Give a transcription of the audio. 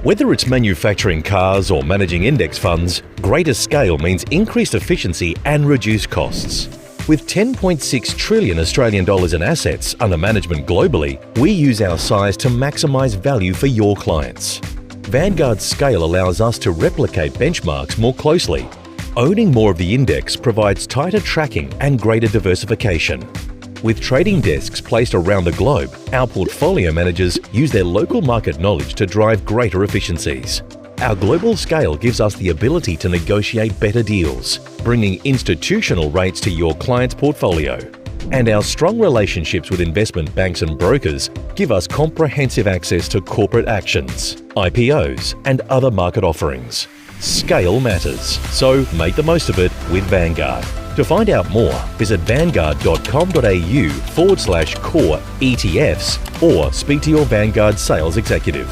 Whether it's manufacturing cars or managing index funds, greater scale means increased efficiency and reduced costs. With 10.6 trillion Australian dollars in assets under management globally, we use our size to maximise value for your clients. Vanguard's scale allows us to replicate benchmarks more closely. Owning more of the index provides tighter tracking and greater diversification. With trading desks placed around the globe, our portfolio managers use their local market knowledge to drive greater efficiencies. Our global scale gives us the ability to negotiate better deals, bringing institutional rates to your client's portfolio. And our strong relationships with investment banks and brokers give us comprehensive access to corporate actions, IPOs, and other market offerings. Scale matters, so make the most of it with Vanguard. To find out more, visit vanguard.com.au/core ETFs or speak to your Vanguard sales executive.